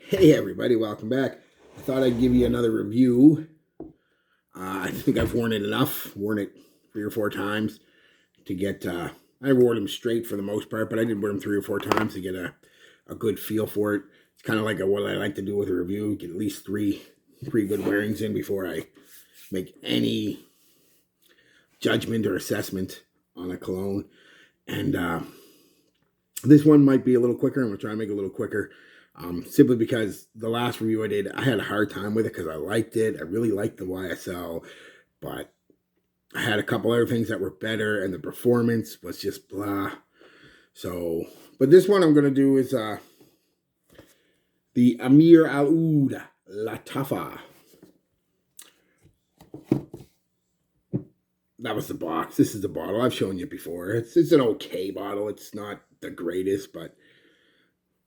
Hey everybody, welcome back. I thought I'd give you another review. I think I've worn it enough. Worn it 3 or 4 times to get. I wore them straight for the most part, but I did wear them 3 or 4 times to get a good feel for it. It's kind of like what I like to do with a review: get at least three good wearings in before I make any judgment or assessment on a cologne. And this one might be a little quicker. I'm gonna try and make it a little quicker. Simply because the last review I did, I had a hard time with it because I liked it. I really liked the YSL, but I had a couple other things that were better, and the performance was just blah. So, but this one I'm going to do is the Ameer Al Oudh Lattafa. That was the box. This is the bottle. I've shown you before. It's an okay bottle. It's not the greatest, but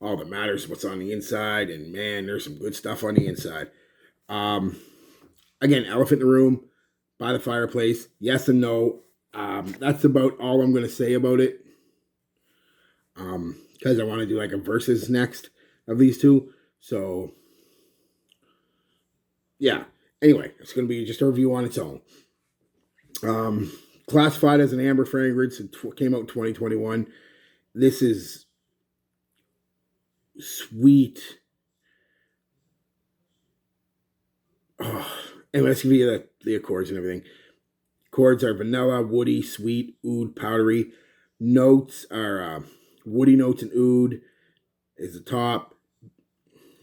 all that matters is what's on the inside, and man, there's some good stuff on the inside. Again, elephant in the room, by the fireplace, yes and no. That's about all I'm going to say about it. Because I want to do like a versus next of these two. So, yeah. Anyway, it's going to be just a review on its own. Classified as an amber fragrance, it came out in 2021. This is sweet. Oh, anyway, let's give you the accords and everything. Chords are vanilla, woody, sweet, oud, powdery. Notes are woody notes and oud is the top.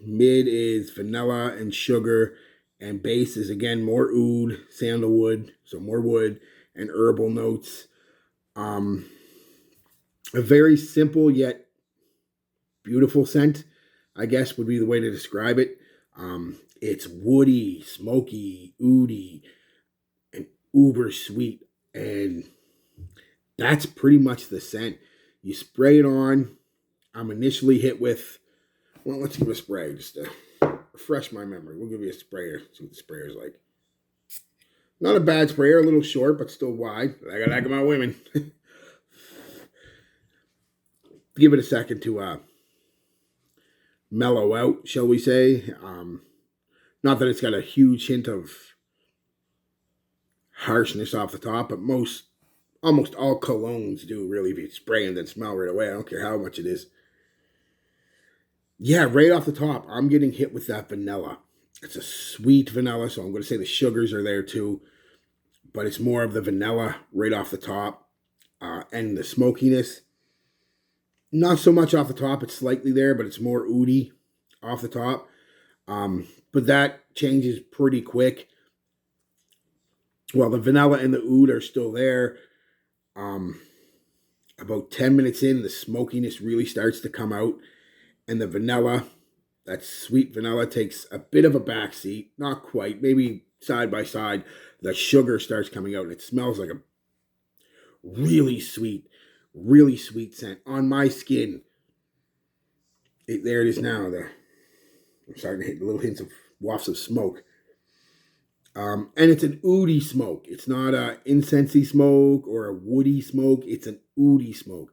Mid is vanilla and sugar. And base is, again, more oud, sandalwood, so more wood, and herbal notes. A very simple yet beautiful scent, I guess, would be the way to describe it. It's woody, smoky, oudy, and uber sweet. And that's pretty much the scent. You spray it on. I'm initially hit with, well, let's give it a spray just to refresh my memory. We'll give you a sprayer, see what the sprayer's like. Not a bad sprayer, a little short, but still wide. I got my women. Give it a second to mellow out, shall we say. Not that it's got a huge hint of harshness off the top, but almost all colognes do, really. If you spray and then smell right away, I don't care how much it is. Yeah, right off the top, I'm getting hit with that vanilla. It's a sweet vanilla, so I'm going to say the sugars are there too, but it's more of the vanilla right off the top, and the smokiness. Not so much off the top, it's slightly there, but it's more oudy off the top. But that changes pretty quick. Well, the vanilla and the oud are still there. About 10 minutes in, the smokiness really starts to come out. And the vanilla, that sweet vanilla, takes a bit of a backseat. Not quite, maybe side by side. The sugar starts coming out, and it smells like a really sweet scent on my skin. There it is now. I'm starting to hit little hints of wafts of smoke. And it's an oudy smoke. It's not a incensey smoke or a woody smoke. It's an oudy smoke.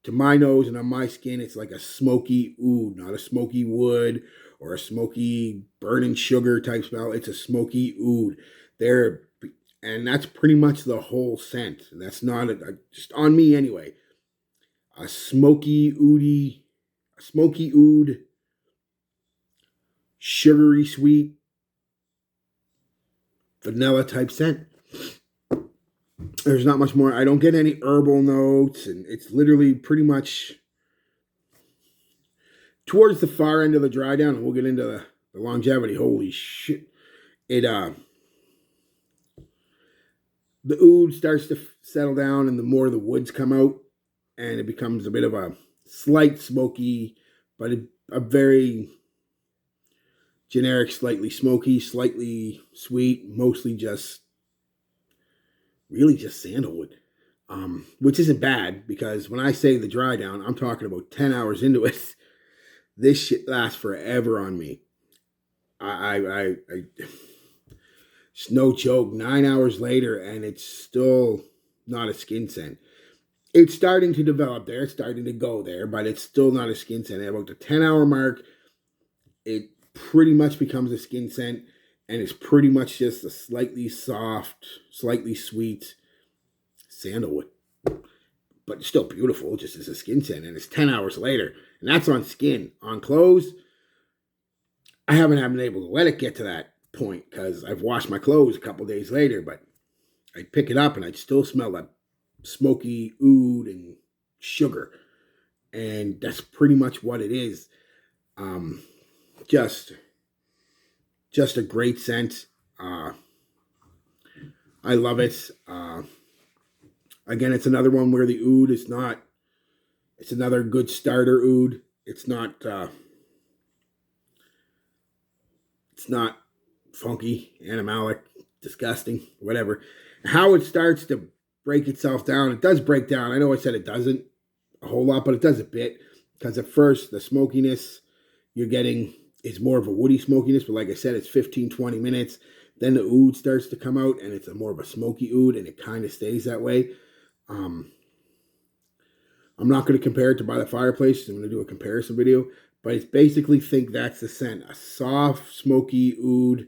To my nose and on my skin, it's like a smoky oud, not a smoky wood or a smoky burning sugar type smell. It's a smoky oud. And that's pretty much the whole scent. And that's not just on me anyway. A smoky oud, sugary sweet, vanilla type scent. There's not much more. I don't get any herbal notes, and it's literally pretty much towards the far end of the dry down, and we'll get into the longevity. Holy shit. The oud starts to settle down, and the more the woods come out, and it becomes a bit of a slight smoky, but a very generic, slightly smoky, slightly sweet, mostly really just sandalwood, which isn't bad, because when I say the dry down, I'm talking about 10 hours into it. This shit lasts forever on me. It's no joke. 9 hours later, and it's still not a skin scent. It's starting to develop there. It's starting to go there, but it's still not a skin scent. At about the 10-hour mark, it pretty much becomes a skin scent, and it's pretty much just a slightly soft, slightly sweet sandalwood, but still beautiful, just as a skin scent. And it's 10 hours later, and that's on skin. On clothes, I haven't been able to let it get to that point because I've washed my clothes a couple days later, but I pick it up and I still smell that smoky oud and sugar, and that's pretty much what it is. Um, just a great scent. I love it. Again, it's another one where the oud is not. It's another good starter oud. It's not. It's not funky, animalic, disgusting, whatever. How it starts to break itself down, it does break down. I know I said it doesn't a whole lot, but it does a bit. Because at first, the smokiness you're getting is more of a woody smokiness, but like I said, it's 15, 20 minutes. Then the oud starts to come out, and it's more of a smoky oud, and it kind of stays that way. I'm not going to compare it to By the Fireplace. I'm going to do a comparison video. But it's basically, think that's the scent. A soft, smoky oud.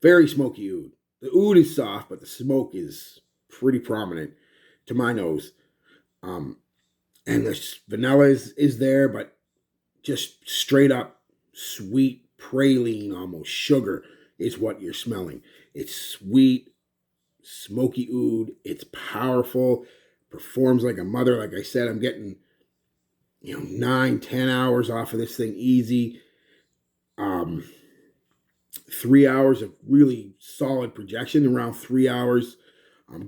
Very smoky oud. The oud is soft, but the smoke is pretty prominent to my nose. And the vanilla is there, but just straight up sweet praline, almost sugar is what you're smelling. It's sweet, smoky oud. It's powerful. Performs like a mother. Like I said, I'm getting 9-10 hours off of this thing easy. 3 hours of really solid projection, around 3 hours.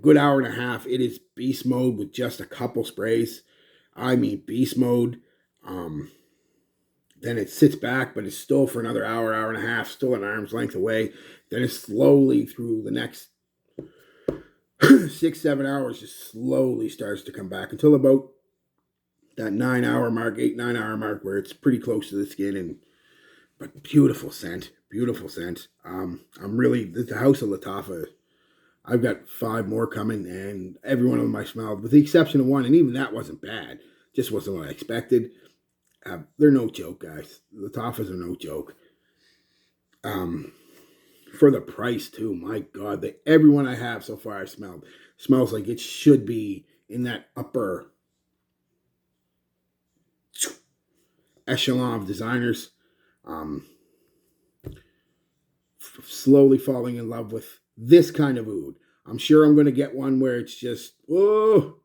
Good hour and a half. It is beast mode with just a couple sprays. I mean beast mode. Then it sits back, but it's still for another hour, hour and a half, still an arm's length away. Then it's slowly through the next 6-7 hours, just slowly starts to come back until about that 9-hour mark, 8-9 hour mark, where it's pretty close to the skin. But beautiful scent, beautiful scent. I'm really, the House of Lattafa. I've got 5 more coming, and every one of them I smelled, with the exception of one, and even that wasn't bad. Just wasn't what I expected. They're no joke, guys. Lattafas are no joke. For the price too, my God, everyone I have so far I've smelled smells like it should be in that upper echelon of designers. Slowly falling in love with this kind of oud. I'm sure I'm going to get one where it's just, oh,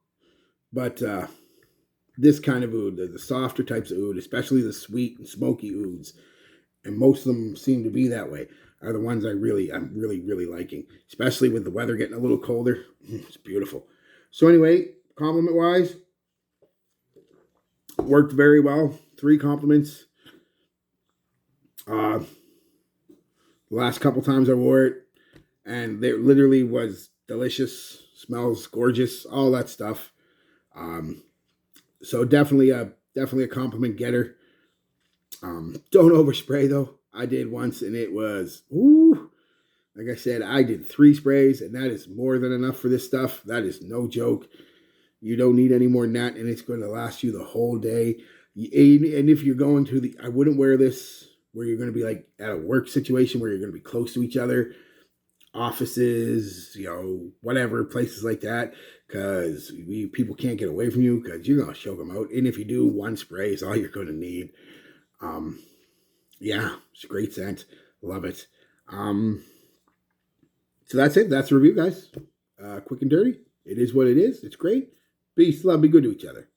but this kind of oud, the softer types of oud, especially the sweet and smoky ouds, and most of them seem to be that way, are the ones I'm really liking, especially with the weather getting a little colder. It's beautiful. So anyway, compliment-wise, worked very well. 3 compliments. The last couple times I wore it, and it literally was delicious, smells gorgeous, all that stuff. So definitely a compliment getter. Don't overspray though. I did once, and it was, ooh, like I said, I did 3 sprays, and that is more than enough for this stuff. That is no joke. You don't need any more than that, and it's going to last you the whole day. And if you're going to I wouldn't wear this where you're going to be like at a work situation where you're going to be close to each other, offices, whatever, places like that, because people can't get away from you because you're going to choke them out. And if you do, 1 spray is all you're going to need. Yeah, it's a great scent. Love it. So that's it. That's the review, guys. Quick and dirty. It is what it is. It's great. Peace, love, be good to each other.